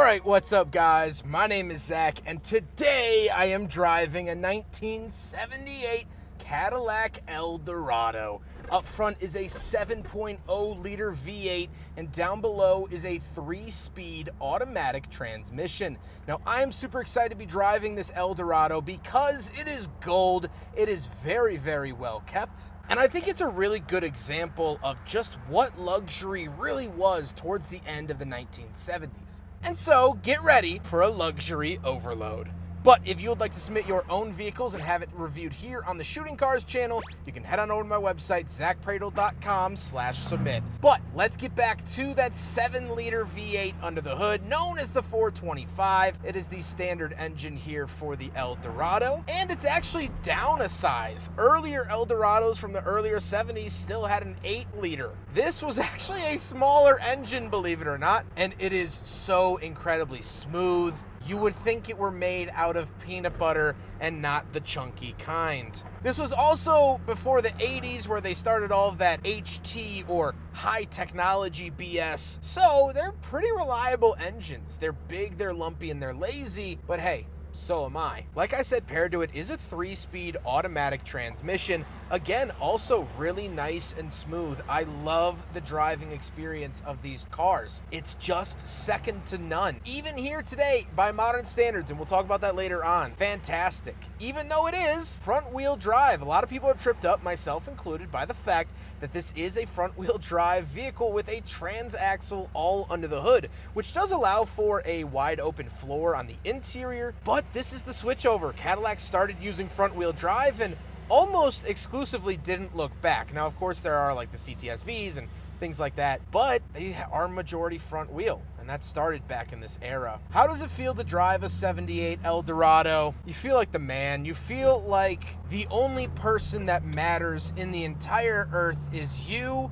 Alright, what's up guys? My name is Zack, and today I am driving a 1978 Cadillac Eldorado. Up front is a 7.0 liter V8, and down below is a 3-speed automatic transmission. Now, I am super excited to be driving this Eldorado because it is gold. It is very, very well kept. And I think it's a really good example of just what luxury really was towards the end of the 1970s. And so, get ready for a luxury overload. But if you would like to submit your own vehicles and have it reviewed here on the Shooting Cars channel, you can head on over to my website, zackpradel.com/submit. But let's get back to that 7-liter V8 under the hood, known as the 425. It is the standard engine here for the Eldorado, and it's actually down a size. Earlier Eldorados from the earlier 70s still had an 8-liter. This was actually a smaller engine, believe it or not, and it is so incredibly smooth. You would think it were made out of peanut butter and not the chunky kind. This was also before the 80s where they started all of that HT or high technology BS. So they're pretty reliable engines. They're big, they're lumpy, and they're lazy, but hey, so am I. Like I said, paired to it is a 3-speed automatic transmission. Again, also really nice and smooth. I love the driving experience of these cars. It's just second to none. Even here today, by modern standards, and we'll talk about that later on, fantastic. Even though it is front-wheel drive, a lot of people are tripped up, myself included, by the fact that this is a front-wheel drive vehicle with a transaxle all under the hood, which does allow for a wide open floor on the interior, but this is the switchover. Cadillac started using front-wheel drive and almost exclusively didn't look back. Now, of course, there are like the CTSVs and things like that, but they are majority front wheel, and that started back in this era. How does it feel to drive a 78 Eldorado? You feel like the man. You feel like the only person that matters in the entire earth is you,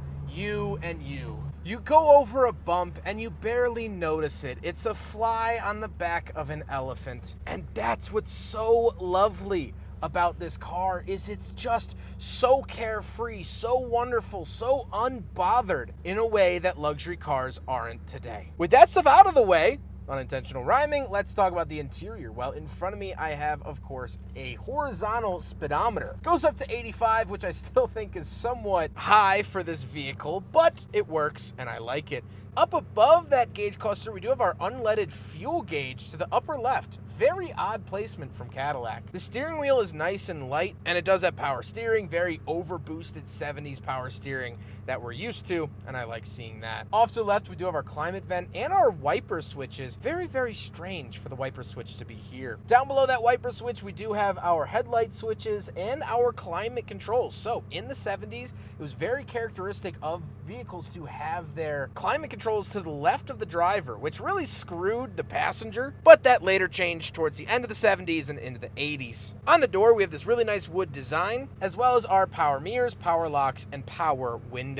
and you. You go over a bump and you barely notice it. It's the fly on the back of an elephant. And that's what's so lovely about this car, is it's just so carefree, so wonderful, so unbothered in a way that luxury cars aren't today. With that stuff out of the way, unintentional rhyming, let's talk about the interior. Well, in front of me, I have, of course, a horizontal speedometer. Goes up to 85, which I still think is somewhat high for this vehicle, but it works and I like it. Up above that gauge cluster, we do have our unleaded fuel gauge to the upper left. Very odd placement from Cadillac. The steering wheel is nice and light, and it does have power steering, very overboosted 70s power steering that we're used to, and I like seeing that. Off to the left, we do have our climate vent and our wiper switches. Very, very strange for the wiper switch to be here. Down below that wiper switch, we do have our headlight switches and our climate controls. So in the 70s, it was very characteristic of vehicles to have their climate controls to the left of the driver, which really screwed the passenger, but that later changed towards the end of the 70s and into the 80s. On the door, we have this really nice wood design, as well as our power mirrors, power locks, and power windows.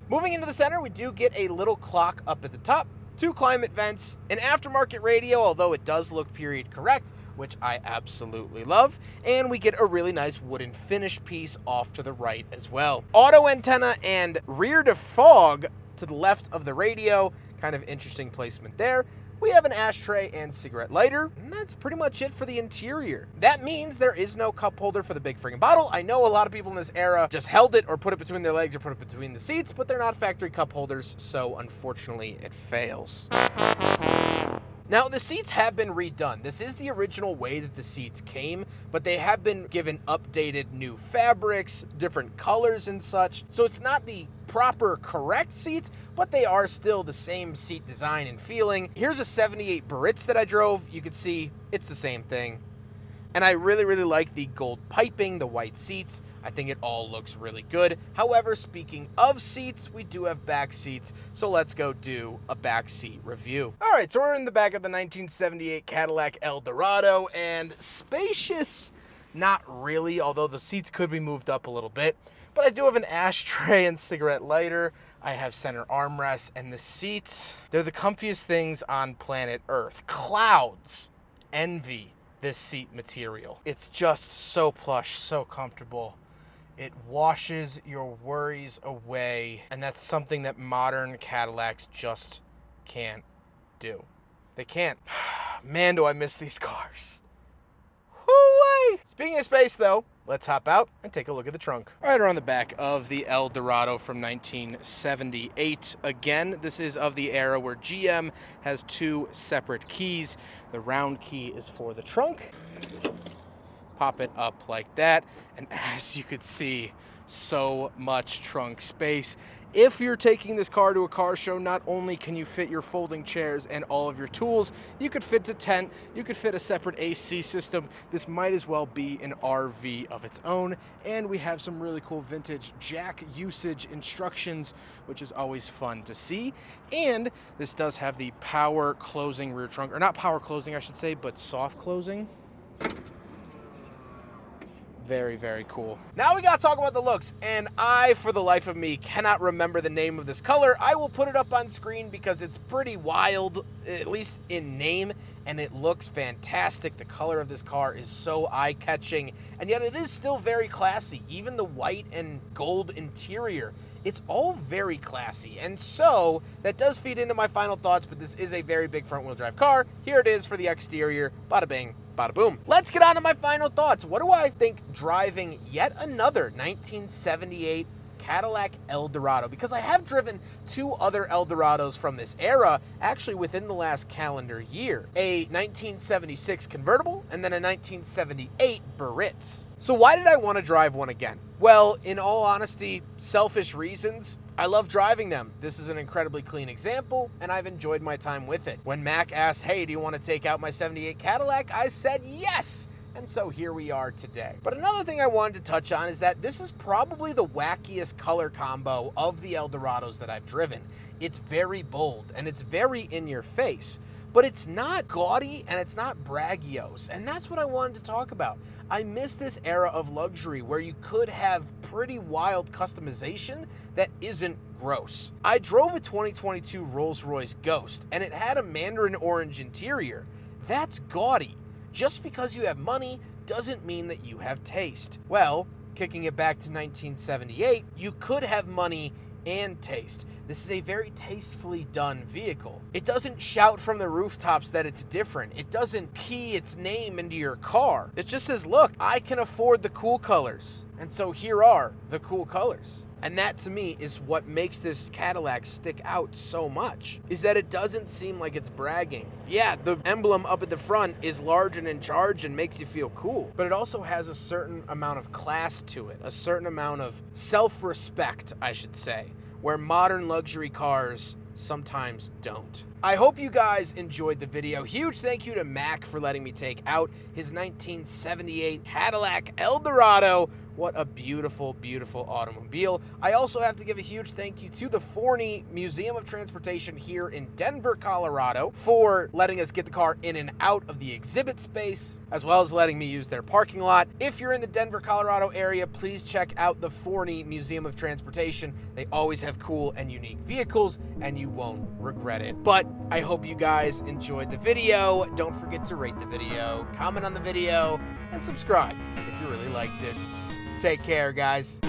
Moving into the center, we do get a little clock up at the top, 2 climate vents, an aftermarket radio, although it does look period correct, which I absolutely love, and we get a really nice wooden finish piece off to the right as well. Auto antenna and rear defog to the left of the radio, kind of interesting placement there. We have an ashtray and cigarette lighter, and that's pretty much it for the interior. That means there is no cup holder for the big friggin' bottle. I know a lot of people in this era just held it or put it between their legs or put it between the seats, but they're not factory cup holders, so unfortunately it fails. Now, the seats have been redone. This is the original way that the seats came, but they have been given updated new fabrics, different colors and such. So it's not the proper correct seats, but they are still the same seat design and feeling. Here's a 78 Baritz that I drove. You can see it's the same thing. And I really, really like the gold piping, the white seats. I think it all looks really good. However, speaking of seats, we do have back seats, so let's go do a back seat review. All right, so we're in the back of the 1978 Cadillac Eldorado, and spacious, not really, although the seats could be moved up a little bit. But I do have an ashtray and cigarette lighter. I have center armrests, and the seats, they're the comfiest things on planet Earth. Clouds envy this seat material. It's just so plush, so comfortable. It washes your worries away, and that's something that modern Cadillacs just can't do. They can't. Man, do I miss these cars. Woo-wee. Speaking of space, though, let's hop out and take a look at the trunk. Right around the back of the Eldorado from 1978. Again, this is of the era where GM has two separate keys. The round key is for the trunk. Pop it up like that, and as you could see, so much trunk space. If you're taking this car to a car show, not only can you fit your folding chairs and all of your tools, you could fit a tent, you could fit a separate AC system. This might as well be an RV of its own. And we have some really cool vintage jack usage instructions, which is always fun to see. And this does have the power closing rear trunk, or not power closing, I should say, but soft closing. Very, very cool. Now we gotta talk about the looks, and I, for the life of me, cannot remember the name of this color. I will put it up on screen because it's pretty wild, at least in name, and it looks fantastic. The color of this car is so eye-catching, and yet it is still very classy. Even the white and gold interior, it's all very classy. And so that does feed into my final thoughts, but this is a very big front-wheel drive car. Here it is for the exterior. Bada bing, bada boom. Let's get on to my final thoughts. What do I think driving yet another 1978 Cadillac Eldorado? Because I have driven two other Eldorados from this era, actually within the last calendar year. A 1976 convertible and then a 1978 Baritz. So why did I want to drive one again? Well, in all honesty, selfish reasons. I love driving them. This is an incredibly clean example, and I've enjoyed my time with it. When Mac asked, hey, do you want to take out my 78 Cadillac? I said yes. And so here we are today. But another thing I wanted to touch on is that this is probably the wackiest color combo of the Eldorados that I've driven. It's very bold and it's very in your face, but it's not gaudy and it's not braggiose. And that's what I wanted to talk about. I miss this era of luxury where you could have pretty wild customization that isn't gross. I drove a 2022 Rolls-Royce Ghost and it had a mandarin orange interior. That's gaudy. Just because you have money doesn't mean that you have taste. Well, kicking it back to 1978, you could have money and taste. This is a very tastefully done vehicle. It doesn't shout from the rooftops that it's different. It doesn't key its name into your car. It just says, look, I can afford the cool colors. And so here are the cool colors. And that to me is what makes this Cadillac stick out so much, is that it doesn't seem like it's bragging. Yeah, the emblem up at the front is large and in charge and makes you feel cool, but it also has a certain amount of class to it, a certain amount of self-respect, I should say, where modern luxury cars sometimes don't. I hope you guys enjoyed the video. Huge thank you to Mac for letting me take out his 1978 Cadillac Eldorado. What a beautiful, beautiful automobile. I also have to give a huge thank you to the Forney Museum of Transportation here in Denver, Colorado, for letting us get the car in and out of the exhibit space, as well as letting me use their parking lot. If you're in the Denver, Colorado area, please check out the Forney Museum of Transportation. They always have cool and unique vehicles, and you won't regret it. But I hope you guys enjoyed the video. Don't forget to rate the video, comment on the video, and subscribe if you really liked it. Take care, guys.